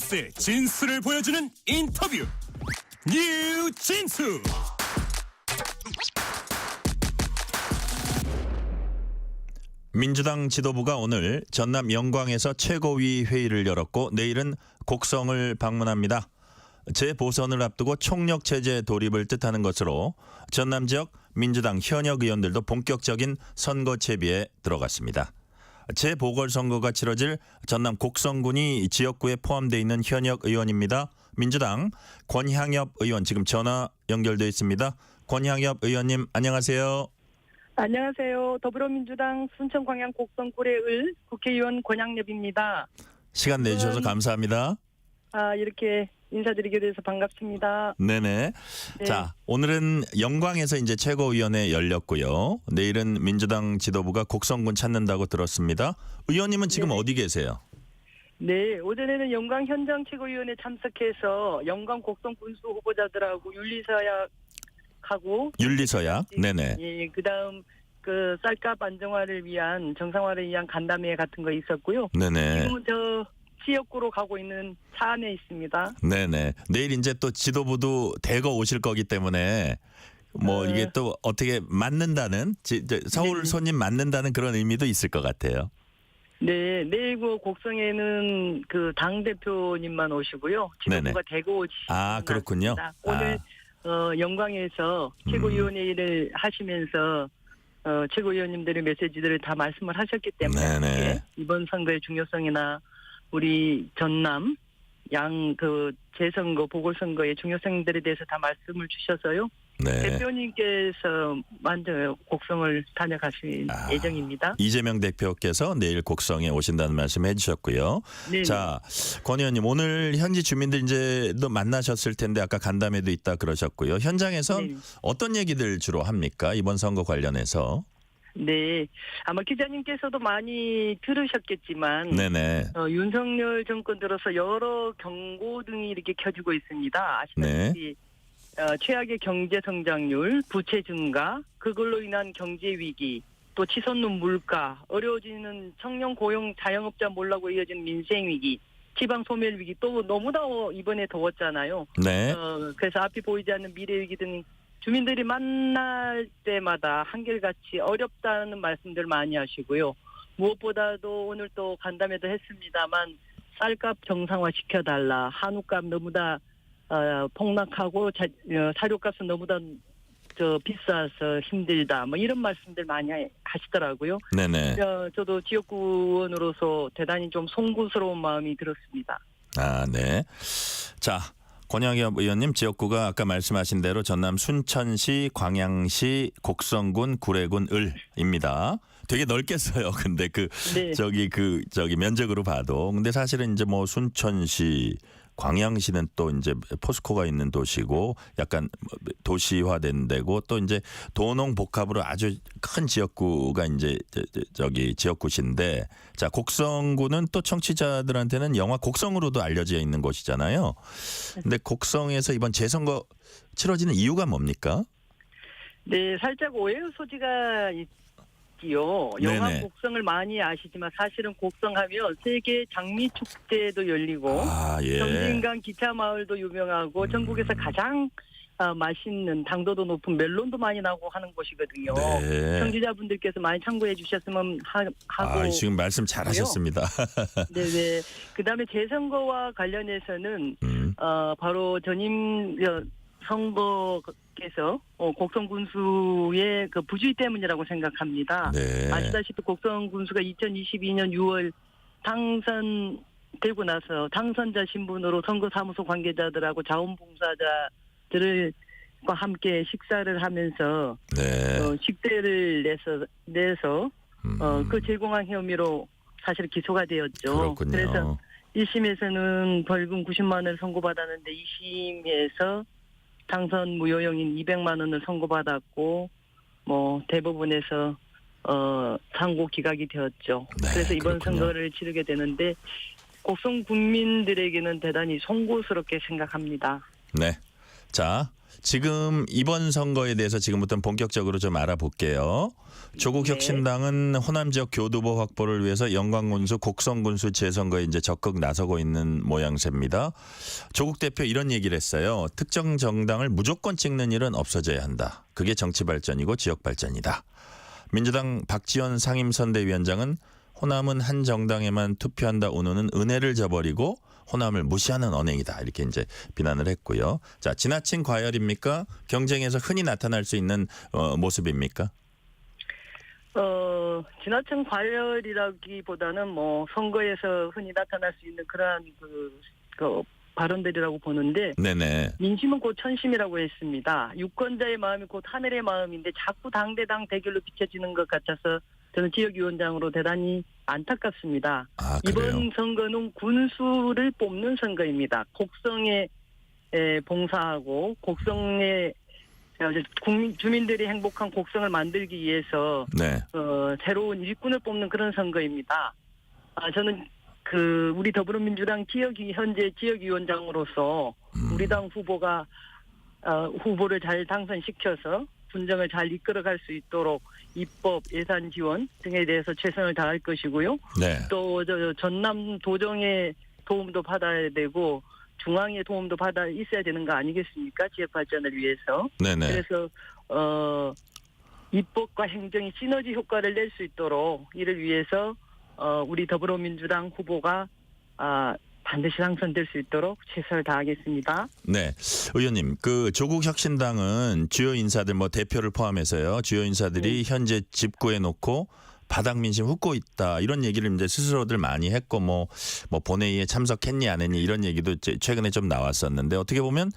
뉴스의 진수를 보여주는 인터뷰 뉴진수. 민주당 지도부가 오늘 전남 영광에서 최고위 회의를 열었고 내일은 곡성을 방문합니다. 재보선을 앞두고 총력 체제 돌입을 뜻하는 것으로 전남 지역 민주당 현역 의원들도 본격적인 선거 채비에 들어갔습니다. 재보궐선거가 치러질 전남 곡성군이 지역구에 포함되어 있는 현역 의원입니다. 민주당 권향엽 의원 지금 전화 연결되어 있습니다. 권향엽 의원님 안녕하세요. 안녕하세요. 더불어민주당 순천 광양 곡성구의 을 국회의원 권향엽입니다. 시간 내주셔서 감사합니다. 이렇게 인사드리게 돼서 반갑습니다. 네네. 네. 자, 오늘은 영광에서 이제 최고위원회 열렸고요. 내일은 민주당 지도부가 곡성군 찾는다고 들었습니다. 의원님은 지금 네. 어디 계세요? 네, 오전에는 영광 현장 최고위원회 참석해서 영광 곡성 군수 후보자들하고 윤리서약하고 윤리서약. 네네. 예, 그다음 그 쌀값 안정화를 위한 정상화를 위한 간담회 같은 거 있었고요. 네네. 지금은 저 지역구로 가고 있는 차 안에 있습니다. 네네. 내일 이제 또 지도부도 대거 오실 거기 때문에 뭐 이게 또 어떻게 맞는다는 서울 네. 손님 맞는다는 그런 의미도 있을 것 같아요. 네, 내일 그 곡성에는 그 당 대표님만 오시고요. 지도부가 대거 오시는 아, 그렇군요. 오늘 영광에서 최고위원회를 하시면서 최고위원님들의 메시지들을 다 말씀을 하셨기 때문에 네네. 이번 선거의 중요성이나 우리 전남 양 그 재선거 보궐선거의 중요성들에 대해서 다 말씀을 주셔서요. 네. 대표님께서 먼저 곡성을 다녀가실 예정입니다. 이재명 대표께서 내일 곡성에 오신다는 말씀 해주셨고요. 네. 자, 권 의원님 오늘 현지 주민들 이제도 만나셨을 텐데 아까 간담회도 있다 그러셨고요. 현장에서 네. 어떤 얘기들 주로 합니까? 이번 선거 관련해서. 네, 아마 기자님께서도 많이 들으셨겠지만 네네. 윤석열 정권 들어서 여러 경고등이 이렇게 켜지고 있습니다. 아시다시피 최악의 경제 성장률, 부채 증가, 그걸로 인한 경제 위기, 또 치솟는 물가, 어려워지는 청년 고용 자영업자 몰락으로 이어진 민생 위기, 지방 소멸 위기, 또 너무나 이번에 더웠잖아요. 네. 그래서 앞이 보이지 않는 미래 위기 등 주민들이 만날 때마다 한결같이 어렵다는 말씀들 많이 하시고요. 무엇보다도 오늘 또 간담회도 했습니다만 쌀값 정상화 시켜달라. 한우값 너무나 폭락하고 사료값은 너무나 비싸서 힘들다. 뭐 이런 말씀들 많이 하시더라고요. 네네. 저도 지역구 의원으로서 대단히 좀 송구스러운 마음이 들었습니다. 아, 네. 자. 권향엽 의원님 지역구가 아까 말씀하신 대로 전남 순천시, 광양시, 곡성군, 구례군, 을입니다. 되게 넓게 써요. 근데 저기 면적으로 봐도 근데 사실은 이제 뭐 순천시, 광양시는 또 이제 포스코가 있는 도시고 약간 도시화된 데고 또 이제 도농 복합으로 아주 큰 지역구가 이제 저기 지역구신데 자 곡성구는 또 청취자들한테는 영화 곡성으로도 알려져 있는 곳이잖아요. 근데 곡성에서 이번 재선거 치러지는 이유가 뭡니까? 네, 살짝 오해의 소지가 영화 네네. 곡성을 많이 아시지만 사실은 곡성하면 세계 장미 축제도 열리고 예. 정진강 기차 마을도 유명하고 전국에서 가장 맛있는 당도도 높은 멜론도 많이 나고 하는 곳이거든요. 네. 청취자분들께서 많이 참고해 주셨으면 하고 지금 말씀 잘하셨습니다. 네네. 그다음에 재선거와 관련해서는 바로 전임 선거께서 곡성 군수의 그 부주의 때문이라고 생각합니다. 네. 아시다시피 곡성 군수가 2022년 6월 당선되고 나서 당선자 신분으로 선거사무소 관계자들하고 자원봉사자들과 함께 식사를 하면서 네. 식대를 내서 그 제공한 혐의로 사실 기소가 되었죠. 그렇군요. 그래서 1심에서는 벌금 90만 원을 선고받았는데 2심에서 당선 무효형인 200만 원을 선고받았고 뭐 대법원에서 상고 기각이 되었죠. 네, 그래서 이번 그렇군요. 선거를 치르게 되는데 곡성 국민들에게는 대단히 송구스럽게 생각합니다. 네. 자, 지금 이번 선거에 대해서 지금부터 본격적으로 좀 알아볼게요. 조국혁신당은 호남 지역 교두보 확보를 위해서 영광군수, 곡성군수 재선거에 이제 적극 나서고 있는 모양새입니다. 조국 대표 이런 얘기를 했어요. 특정 정당을 무조건 찍는 일은 없어져야 한다. 그게 정치 발전이고 지역 발전이다. 민주당 박지원 상임선대위원장은 호남은 한 정당에만 투표한다 운운은 은혜를 저버리고 호남을 무시하는 언행이다. 이렇게 이제 비난을 했고요. 자, 지나친 과열입니까? 경쟁에서 흔히 나타날 수 있는 모습입니까? 지나친 과열이라기보다는 뭐 선거에서 흔히 나타날 수 있는 그러한 그 발언들이라고 보는데 네네. 민심은 곧 천심이라고 했습니다. 유권자의 마음이 곧 하늘의 마음인데 자꾸 당대당 대결로 비춰지는 것 같아서 저는 지역위원장으로 대단히 안타깝습니다. 아, 그래요? 이번 선거는 군수를 뽑는 선거입니다. 곡성에 봉사하고 곡성에 주민들이 행복한 곡성을 만들기 위해서 네. 새로운 일꾼을 뽑는 그런 선거입니다. 저는 우리 더불어민주당 현재 지역위원장으로서 우리 당 후보가 후보를 잘 당선시켜서 분정을 잘 이끌어갈 수 있도록 입법, 예산 지원 등에 대해서 최선을 다할 것이고요. 네. 또 전남 도정의 도움도 받아야 되고 중앙의 도움도 받아 있어야 되는 거 아니겠습니까? 지역 발전을 위해서. 네네. 그래서 입법과 행정이 시너지 효과를 낼 수 있도록 이를 위해서 우리 더불어민주당 후보가 반드시 당선될 수 있도록 최선을 다하겠습니다. 네, 의원님, 그 조국혁신당은 주요 인사들 뭐 대표를 포함해서요, 주요 인사들이 현재 집구해 놓고 바닥 민심 훑고 있다 이런 얘기를 이제 스스로들 많이 했고 뭐 본회의에 참석했니 안 했니 이런 얘기도 최근에 좀 나왔었는데 어떻게 보면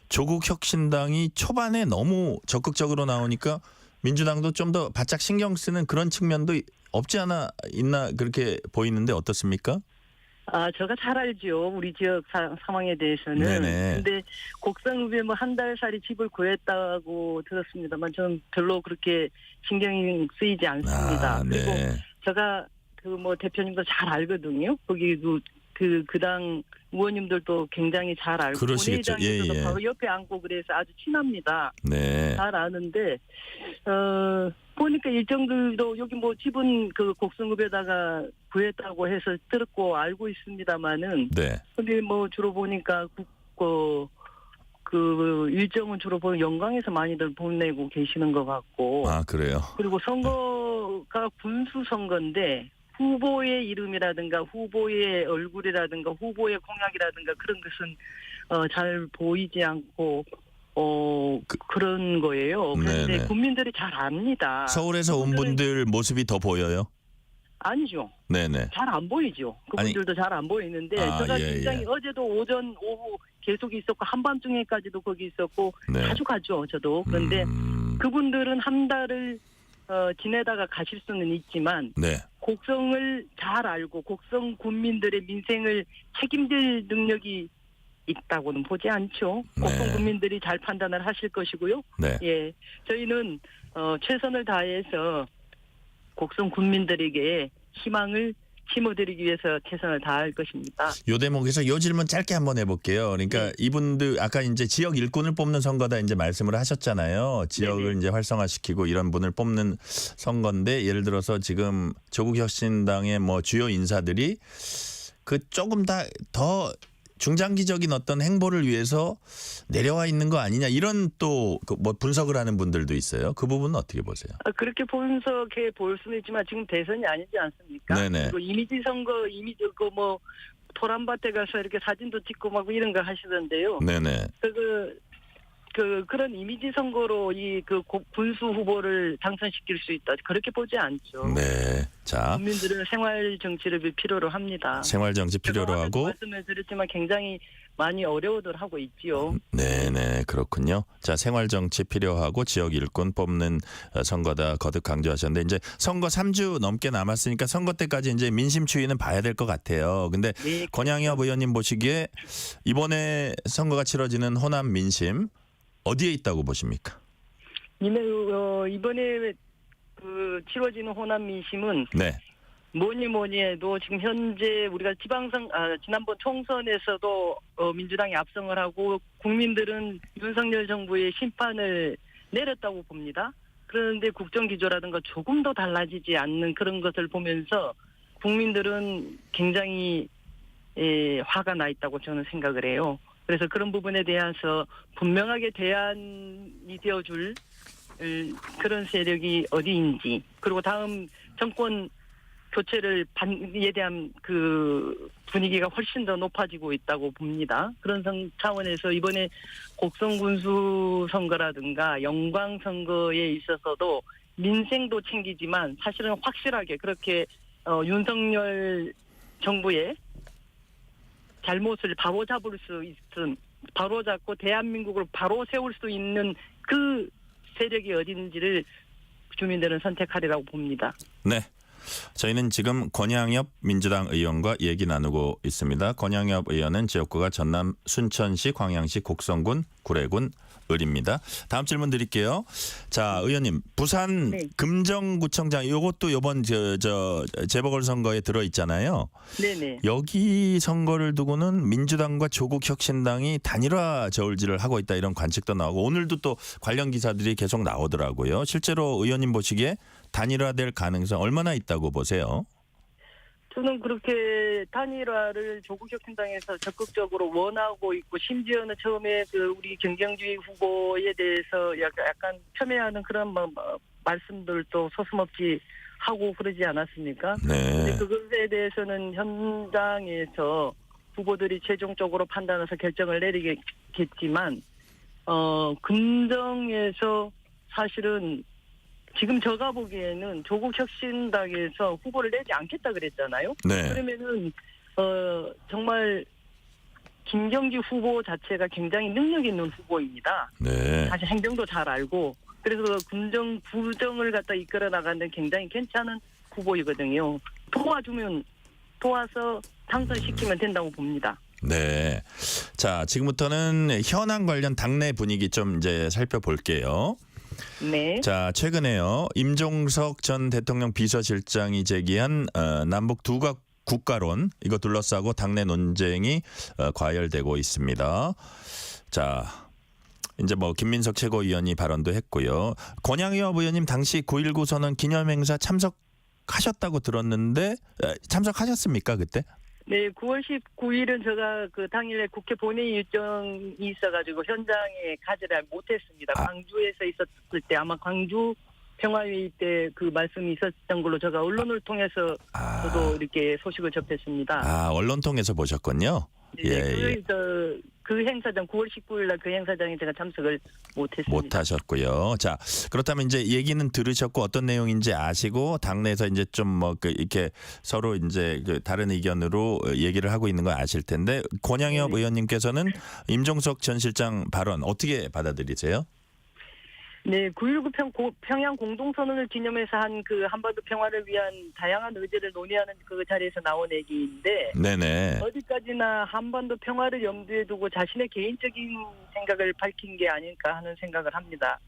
조국혁신당이 초반에 너무 적극적으로 나오니까 민주당도 좀 더 바짝 신경 쓰는 그런 측면도 없지 않아 있나 그렇게 보이는데 어떻습니까? 제가 잘 알죠. 우리 지역 상황에 대해서는. 네네. 근데 곡성 후에 뭐 한 달 살이 집을 구했다고 들었습니다만 저는 별로 그렇게 신경이 쓰이지 않습니다. 네. 그리고 제가 대표님도 잘 알거든요. 거기 그 당 의원님들도 굉장히 잘 알고 그러시겠죠. 본회의장에서도 예. 바로 옆에 앉고 그래서 아주 친합니다. 네. 잘 아는데 보니까 일정들도 여기 집은 그 곡성읍에다가 구했다고 해서 들었고 알고 있습니다만은 네. 근데 주로 보니까 그 일정은 주로 보면 영광에서 많이들 보내고 계시는 것 같고 아, 그래요. 그리고 선거가 군수 선거인데 후보의 이름이라든가 후보의 얼굴이라든가 후보의 공약이라든가 그런 것은 잘 보이지 않고 그런 거예요. 그런데 네네. 국민들이 잘 압니다. 서울에서 온 분들 모습이 더 보여요? 아니죠. 네네. 잘 안 보이죠. 그분들도 잘 안 보이는데 제가 굉장히 어제도 오전 오후 계속 있었고 한밤중에까지도 거기 있었고 네. 자주 가죠. 저도. 그런데 그분들은 한 달을 지내다가 가실 수는 있지만 네. 곡성을 잘 알고 곡성 국민들의 민생을 책임질 능력이 있다고는 보지 않죠. 곡성 네. 국민들이 잘 판단을 하실 것이고요. 네. 예, 저희는 최선을 다해서 곡성 국민들에게 희망을 심어드리기 위해서 최선을 다할 것입니다. 요 대목에서 요 질문 짧게 한번 해볼게요. 그러니까 이분들 아까 이제 지역 일꾼을 뽑는 선거다 이제 말씀을 하셨잖아요. 지역을 네네. 이제 활성화시키고 이런 분을 뽑는 선거인데 예를 들어서 지금 조국혁신당의 주요 인사들이 그 조금 더 중장기적인 어떤 행보를 위해서 내려와 있는 거 아니냐 이런 또 분석을 하는 분들도 있어요. 그 부분은 어떻게 보세요? 그렇게 분석해 볼 수는 있지만 지금 대선이 아니지 않습니까? 네네. 그리고 이미지 선거, 토란밭에 가서 이렇게 사진도 찍고 이런 거 하시던데요. 네네. 그런 이미지 선거로 군수 후보를 당선시킬 수 있다. 그렇게 보지 않죠. 네. 자, 국민들은 생활 정치를 필요로 합니다. 생활 정치 필요로 하고. 말씀을 드렸지만 굉장히 많이 어려워들 하고 있지요. 네네, 그렇군요. 자, 생활 정치 필요하고 지역 일꾼 뽑는 선거다 거듭 강조하셨는데 이제 선거 3주 넘게 남았으니까 선거 때까지 이제 민심 추이는 봐야 될 것 같아요. 근데 네. 권양엽 의원님 보시기에 이번에 선거가 치러지는 호남 민심 어디에 있다고 보십니까? 이번에 치러지는 호남 민심은 네. 뭐니 해도 지금 현재 우리가 지난번 총선에서도 민주당이 압승을 하고 국민들은 윤석열 정부의 심판을 내렸다고 봅니다. 그런데 국정기조라든가 조금 더 달라지지 않는 그런 것을 보면서 국민들은 굉장히 화가 나 있다고 저는 생각을 해요. 그래서 그런 부분에 대해서 분명하게 대안이 되어줄 그런 세력이 어디인지, 그리고 다음 정권 교체를 에 대한 그 분위기가 훨씬 더 높아지고 있다고 봅니다. 그런 차원에서 이번에 곡성군수 선거라든가 영광 선거에 있어서도 민생도 챙기지만 사실은 확실하게 그렇게 윤석열 정부의 잘못을 바로잡을 수 있은, 바로잡고 대한민국을 바로 세울 수 있는 그 세력이 어딘지를 주민들은 선택하리라고 봅니다. 네. 저희는 지금 권양엽 민주당 의원과 얘기 나누고 있습니다. 권양엽 의원은 지역구가 전남 순천시, 광양시, 곡성군, 구례군, 을입니다. 다음 질문 드릴게요. 자, 의원님, 부산 네. 금정구청장 이것도 이번 재보궐선거에 들어 있잖아요. 네네. 여기 선거를 두고는 민주당과 조국혁신당이 단일화 저울질을 하고 있다 이런 관측도 나오고 오늘도 또 관련 기사들이 계속 나오더라고요. 실제로 의원님 보시기에 단일화될 가능성 얼마나 있다고 보세요? 저는 그렇게 단일화를 조국혁신당에서 적극적으로 원하고 있고, 심지어는 처음에 그 우리 경쟁주의 후보에 대해서 약간 폄훼하는 그런 말씀들도 서슴없이 하고 그러지 않았습니까? 네. 근데 그것에 대해서는 현장에서 후보들이 최종적으로 판단해서 결정을 내리겠지만, 금정에서 사실은 지금 제가 보기에는 조국혁신당에서 후보를 내지 않겠다 그랬잖아요. 네. 그러면은 정말 김경지 후보 자체가 굉장히 능력 있는 후보입니다. 네. 사실 행정도 잘 알고, 그래서 부정을 갖다 이끌어 나가는 굉장히 괜찮은 후보이거든요. 도와서 당선시키면 된다고 봅니다. 네. 자, 지금부터는 현안 관련 당내 분위기 좀 이제 살펴볼게요. 네. 자, 최근에요. 임종석 전 대통령 비서실장이 제기한 남북 두각 국가론 이거 둘러싸고 당내 논쟁이 과열되고 있습니다. 자, 이제 뭐 김민석 최고위원이 발언도 했고요. 권양엽 의원님 당시 9.19 선언 기념행사 참석하셨다고 들었는데 참석하셨습니까 그때? 네, 9월 19일은 제가 그 당일에 국회 본회의 일정이 있어가지고 현장에 가지를 못했습니다. 광주에서 있었을 때 아마 광주 평화회의 때 그 말씀이 있었던 걸로 제가 언론을 통해서 저도 이렇게 소식을 접했습니다. 언론 통해서 보셨군요. 네, 예. 그 행사장 9월 19일 날 그 행사장에 제가 참석을 못했습니다. 못하셨고요. 자, 그렇다면 이제 얘기는 들으셨고 어떤 내용인지 아시고 당내에서 이제 좀 뭐 이렇게 서로 이제 다른 의견으로 얘기를 하고 있는 거 아실 텐데 권양엽 네. 의원님께서는 임종석 전 실장 발언 어떻게 받아들이세요? 네, 9.19 평양 공동선언을 기념해서 한 그 한반도 평화를 위한 다양한 의제를 논의하는 그 자리에서 나온 얘기인데, 네네. 어디까지나 한반도 평화를 염두에 두고 자신의 개인적인 생각을 밝힌 게 아닐까 하는 생각을 합니다.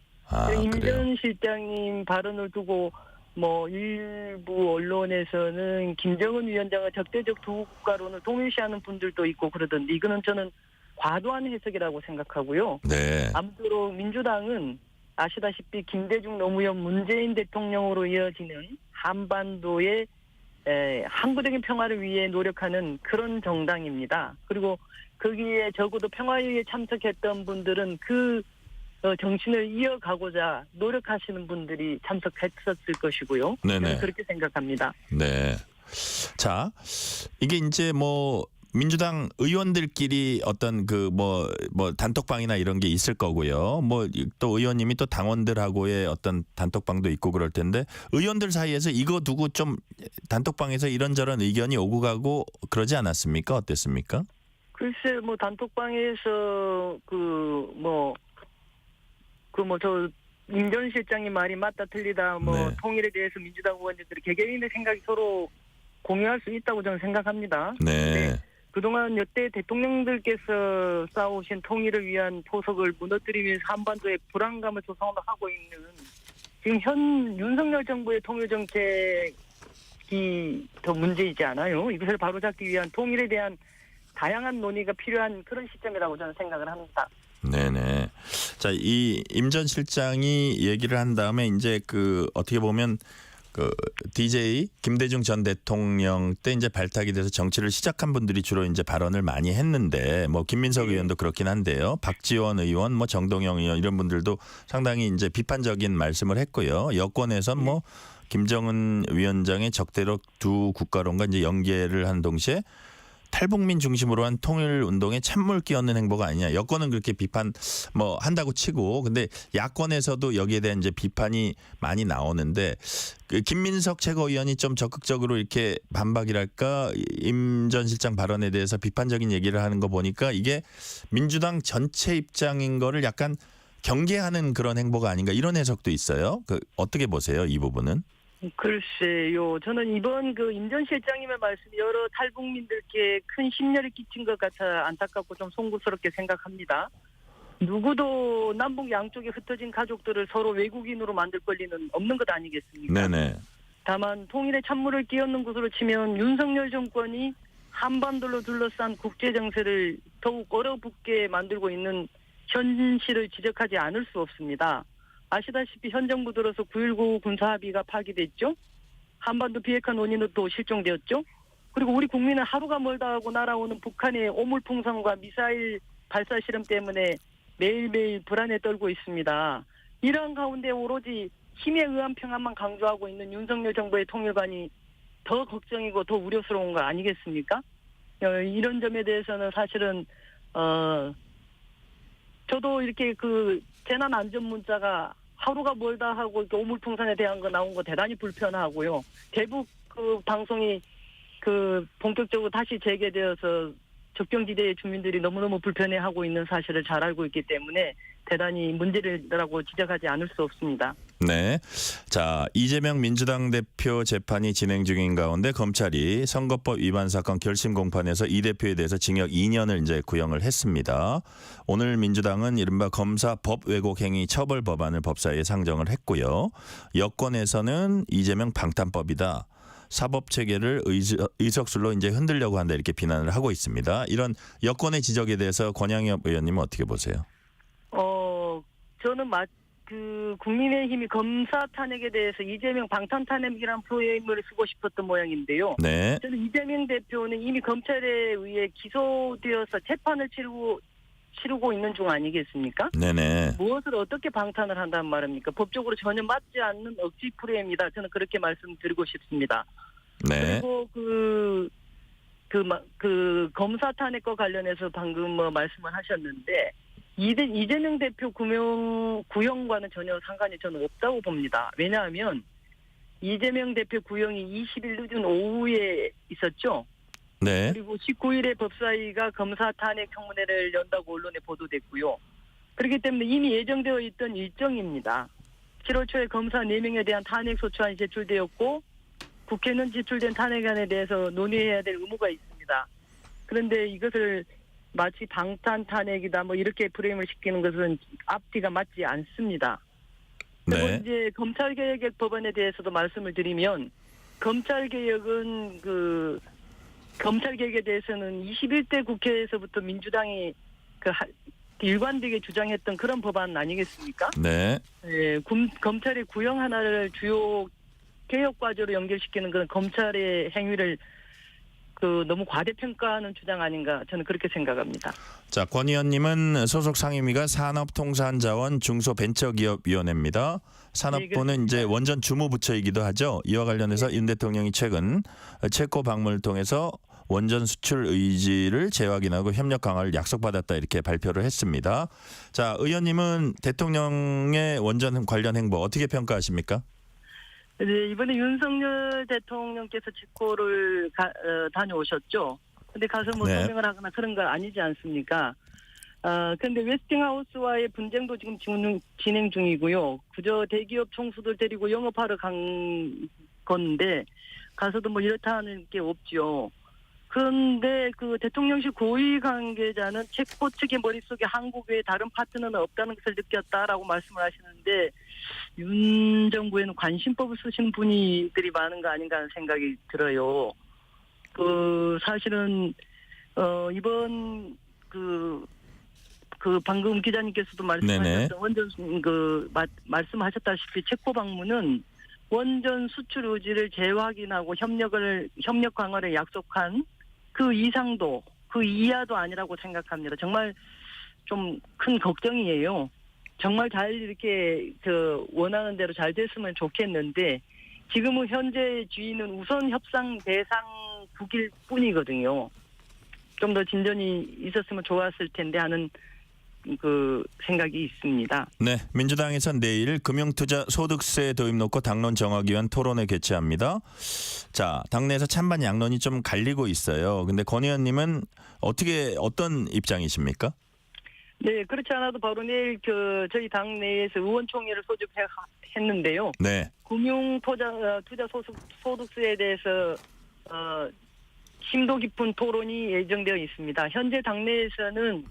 임 그래요. 전 실장님 발언을 두고 뭐 일부 언론에서는 김정은 위원장의 적대적 두 국가론을 동일시하는 분들도 있고 그러던데, 이거는 저는 과도한 해석이라고 생각하고요. 네. 아무쪼록 민주당은 아시다시피 김대중 노무현 문재인 대통령으로 이어지는 한반도의 항구적인 평화를 위해 노력하는 그런 정당입니다. 그리고 거기에 적어도 평화회의에 참석했던 분들은 그 정신을 이어가고자 노력하시는 분들이 참석했었을 것이고요. 네네. 저는 그렇게 생각합니다. 네. 자, 이게 이제 뭐 민주당 의원들끼리 어떤 그 뭐 단톡방이나 이런 게 있을 거고요. 뭐 또 의원님이 또 당원들하고의 어떤 단톡방도 있고 그럴 텐데 의원들 사이에서 이거 두고 좀 단톡방에서 이런저런 의견이 오고 가고 그러지 않았습니까? 어땠습니까? 글쎄, 뭐 단톡방에서 저 임 전 실장님 말이 맞다 틀리다 네. 통일에 대해서 민주당 의원들이 개개인의 생각이 서로 공유할 수 있다고 저는 생각합니다. 네. 그동안 여태 대통령들께서 쌓아오신 통일을 위한 포석을 무너뜨리면서 한반도에 불안감을 조성하고 있는 지금 현 윤석열 정부의 통일 정책 바로잡기 더 문제이지 않아요? 이것을 바로잡기 위한 통일에 대한 다양한 논의가 필요한 그런 시점이라고 저는 생각을 합니다. 네네. 자, 이 임 전 실장이 얘기를 한 다음에 이제 그 어떻게 보면 그 DJ 김대중 전 대통령 때 이제 발탁이 돼서 정치를 시작한 분들이 주로 이제 발언을 많이 했는데 뭐 김민석 의원도 그렇긴 한데요. 박지원 의원, 뭐 정동영 의원 이런 분들도 상당히 이제 비판적인 말씀을 했고요. 여권에선 뭐 김정은 위원장의 적대적 두 국가론과 이제 연계를 한 동시에 탈북민 중심으로 한 통일 운동에 찬물 끼얹는 행보가 아니냐. 여권은 그렇게 비판 뭐 한다고 치고, 근데 야권에서도 여기에 대한 이제 비판이 많이 나오는데 그 김민석 최고위원이 좀 적극적으로 이렇게 반박이랄까 임 전 실장 발언에 대해서 비판적인 얘기를 하는 거 보니까 이게 민주당 전체 입장인 거를 약간 경계하는 그런 행보가 아닌가 이런 해석도 있어요. 그 어떻게 보세요, 이 부분은? 글쎄요. 저는 이번 그 임 전 실장님의 말씀이 여러 탈북민들께 큰 심려를 끼친 것 같아 안타깝고 좀 송구스럽게 생각합니다. 누구도 남북 양쪽에 흩어진 가족들을 서로 외국인으로 만들 권리는 없는 것 아니겠습니까? 네네. 다만 통일에 찬물을 끼얹는 것으로 치면 윤석열 정권이 한반도로 둘러싼 국제 정세를 더욱 얼어붙게 만들고 있는 현실을 지적하지 않을 수 없습니다. 아시다시피 현 정부 들어서 9.19 군사합의가 파기됐죠. 한반도 비핵화 논의는 또 실종되었죠. 그리고 우리 국민은 하루가 멀다 하고 날아오는 북한의 오물풍선과 미사일 발사 실험 때문에 매일매일 불안에 떨고 있습니다. 이러한 가운데 오로지 힘에 의한 평화만 강조하고 있는 윤석열 정부의 통일관이 더 걱정이고 더 우려스러운 거 아니겠습니까? 이런 점에 대해서는 사실은 저도 이렇게 그 재난 안전 문자가 하루가 멀다 하고 이렇게 오물풍선에 대한 거 나온 거 대단히 불편하고요. 대북 그 방송이 그 본격적으로 다시 재개되어서 접경지대의 주민들이 너무너무 불편해하고 있는 사실을 잘 알고 있기 때문에 대단히 문제라고 지적하지 않을 수 없습니다. 네. 자, 이재명 민주당 대표 재판이 진행 중인 가운데 검찰이 선거법 위반 사건 결심 공판에서 이 대표에 대해서 징역 2년을 이제 구형을 했습니다. 오늘 민주당은 이른바 검사 법 왜곡 행위 처벌 법안을 법사위에 상정을 했고요. 여권에서는 이재명 방탄법이다. 사법 체계를 의석술로 이제 흔들려고 한다 이렇게 비난을 하고 있습니다. 이런 여권의 지적에 대해서 권양엽 의원님은 어떻게 보세요? 저는 국민의힘이 검사 탄핵에 대해서 이재명 방탄 탄핵이라는 프레임을 쓰고 싶었던 모양인데요. 네. 저는 이재명 대표는 이미 검찰에 의해 기소되어서 재판을 치르고 있는 중 아니겠습니까? 네네. 무엇을 어떻게 방탄을 한다는 말입니까? 법적으로 전혀 맞지 않는 억지 프레임이다. 저는 그렇게 말씀드리고 싶습니다. 네. 그리고 그 검사 탄핵과 관련해서 방금 말씀을 하셨는데 이재명 대표 구형과는 전혀 상관이 저는 없다고 봅니다. 왜냐하면 이재명 대표 구형이 20일 늦은 오후에 있었죠. 네. 그리고 19일에 법사위가 검사 탄핵 청문회를 연다고 언론에 보도됐고요. 그렇기 때문에 이미 예정되어 있던 일정입니다. 7월 초에 검사 4명에 대한 탄핵 소추안이 제출되었고 국회는 제출된 탄핵안에 대해서 논의해야 될 의무가 있습니다. 그런데 이것을 마치 방탄 탄핵이다 뭐 이렇게 프레임을 시키는 것은 앞뒤가 맞지 않습니다. 그리고 네. 이제 검찰개혁 법안에 대해서도 말씀을 드리면 검찰개혁은 검찰개혁에 대해서는 21대 국회에서부터 민주당이 일관되게 주장했던 그런 법안 아니겠습니까? 네. 예, 검찰의 구형 하나를 주요 개혁 과제로 연결시키는 그런 검찰의 행위를 너무 과대평가하는 주장 아닌가 저는 그렇게 생각합니다. 자, 권 의원님은 소속 상임위가 산업통상자원 중소벤처기업위원회입니다. 산업부는 이제 원전 주무부처이기도 하죠. 이와 관련해서 윤 대통령이 최근 체코 방문을 통해서 원전 수출 의지를 재확인하고 협력 강화를 약속받았다 이렇게 발표를 했습니다. 자, 의원님은 대통령의 원전 관련 행보 어떻게 평가하십니까? 네, 이번에 윤석열 대통령께서 체코를 다녀오셨죠. 근데 가서 뭐 네. 서명을 하거나 그런 거 아니지 않습니까? 그런데 웨스팅하우스와의 분쟁도 지금 진행 중이고요. 그저 대기업 총수들 데리고 영업하러 간 건데 가서도 뭐 이렇다는 게 없죠. 그런데 그 대통령실 고위 관계자는 체코 측의 머릿속에 한국 외에 다른 파트너는 없다는 것을 느꼈다라고 말씀을 하시는데 윤 정부에는 관심법을 쓰시는 분들이 많은 거 아닌가 하는 생각이 들어요. 사실은 이번 방금 기자님께서도 말씀하셨던 원전 말씀하셨다시피 체코 방문은 원전 수출 의지를 재확인하고 협력 강화를 약속한 그 이상도 그 이하도 아니라고 생각합니다. 정말 좀 큰 걱정이에요. 정말 잘 이렇게 원하는 대로 잘 됐으면 좋겠는데 지금은 현재 주의는 우선 협상 대상국일 뿐이거든요. 좀 더 진전이 있었으면 좋았을 텐데 하는 생각이 있습니다. 네, 민주당에선 내일 금융투자 소득세 도입 놓고 당론 정하기 위한 토론회 개최합니다. 자, 당내에서 찬반 양론이 좀 갈리고 있어요. 근데 권 의원님은 어떤 입장이십니까? 네, 그렇지 않아도 바로 내일 저희 당 내에서 의원총회를 소집했는데요. 네. 금융투자 소득세에 대해서 심도 깊은 토론이 예정되어 있습니다. 현재 당내에서는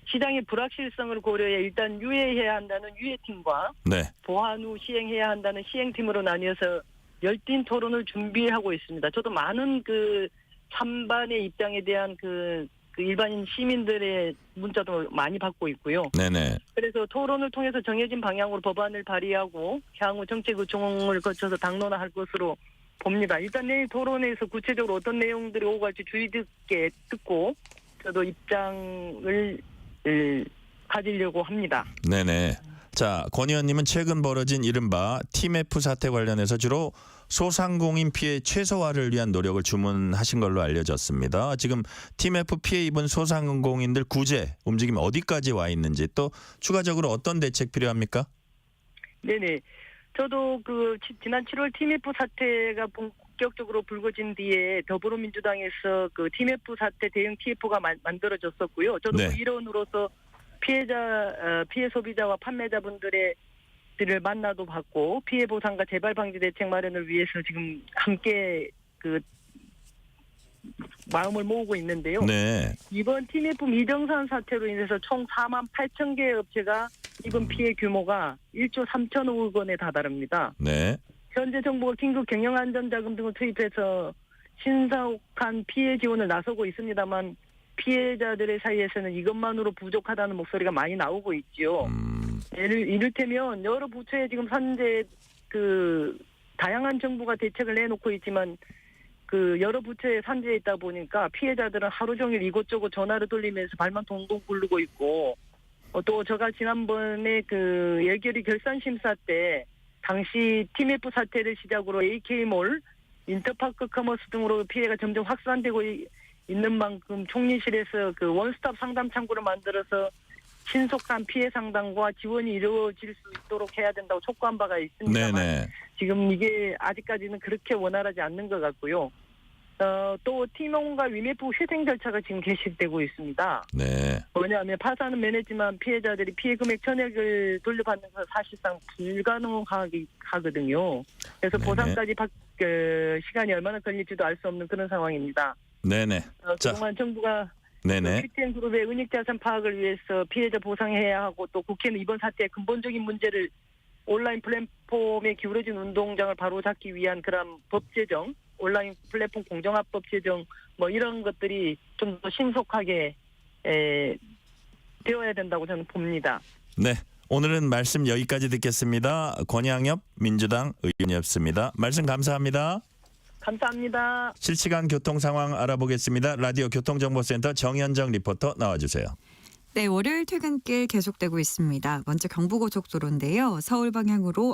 시장의 불확실성을 고려해 일단 유예해야 한다는 유예팀과 네. 보완 후 시행해야 한다는 시행팀으로 나뉘어서 열띤 토론을 준비하고 있습니다. 저도 많은 찬반의 입장에 대한 일반인 시민들의 문자도 많이 받고 있고요. 네네. 그래서 토론을 통해서 정해진 방향으로 법안을 발의하고 향후 정책 의총을 거쳐서 당론화할 것으로 봅니다. 일단 내일 토론에서 구체적으로 어떤 내용들이 오고 갈지 주의 깊게 듣고 저도 입장을 가지려고 합니다. 네네. 자, 권 의원님은 최근 벌어진 이른바 TMF 사태 관련해서 주로 소상공인 피해 최소화를 위한 노력을 주문하신 걸로 알려졌습니다. 지금 TMF 피해 입은 소상공인들 구제 움직임 어디까지 와 있는지 또 추가적으로 어떤 대책 필요합니까? 네네. 저도 지난 7월 TMF 사태가 본격적으로 불거진 뒤에 더불어민주당에서 TMF 사태 대응 TF가 만들어졌었고요. 저도 네. 그 일원으로서 피해 소비자와 판매자분들을 만나도 받고 피해 보상과 재발 방지 대책 마련을 위해서 지금 함께 마음을 모으고 있는데요. 네. 이번 TMF 미정산 사태로 인해서 총 4만 8천 개의 업체가 입은 피해 규모가 1조 3천억 원에 다다릅니다. 네. 현재 정부가 긴급 경영안전자금 등을 투입해서 신속한 피해 지원을 나서고 있습니다만 피해자들의 사이에서는 이것만으로 부족하다는 목소리가 많이 나오고 있죠. 이를테면 여러 부처에 지금 현재 다양한 정부가 대책을 내놓고 있지만 여러 부처에 산재해 있다 보니까 피해자들은 하루 종일 이곳저곳 전화를 돌리면서 발만 동동 굴르고 있고 또 제가 지난번에 예결위 결산 심사 때 당시 TMF 사태를 시작으로 AK몰, 인터파크 커머스 등으로 피해가 점점 확산되고 있는 만큼 총리실에서 원스톱 상담 창구를 만들어서 신속한 피해 상담과 지원이 이루어질 수 있도록 해야 된다고 촉구한 바가 있습니다만 네네. 지금 이게 아직까지는 그렇게 원활하지 않는 것 같고요. 또 팀원과 위메프 회생 절차가 지금 개시되고 있습니다. 네. 뭐냐면 파산은 면했지만 피해자들이 피해 금액 전액을 돌려받는 건 사실상 불가능하거든요. 그래서 네네. 보상까지 시간이 얼마나 걸릴지도 알 수 없는 그런 상황입니다. 네네. 그동안 정부가 네네. PTN 그룹의 은닉자산 파악을 위해서 피해자 보상해야 하고 또 국회는 이번 사태의 근본적인 문제를 온라인 플랫폼에 기울어진 운동장을 바로잡기 위한 그런 법 제정, 온라인 플랫폼 공정화법 제정 이런 것들이 좀 더 신속하게 되어야 된다고 저는 봅니다. 네. 오늘은 말씀 여기까지 듣겠습니다. 권양엽 민주당 의원이었습니다. 말씀 감사합니다. 감사합니다. 실시간 교통 상황 알아보겠습니다. 라디오 교통정보센터 정현정 리포터 나와주세요. 네, 월요일 퇴근길 계속되고 있습니다. 먼저 경부고속도로인데요. 서울 방향으로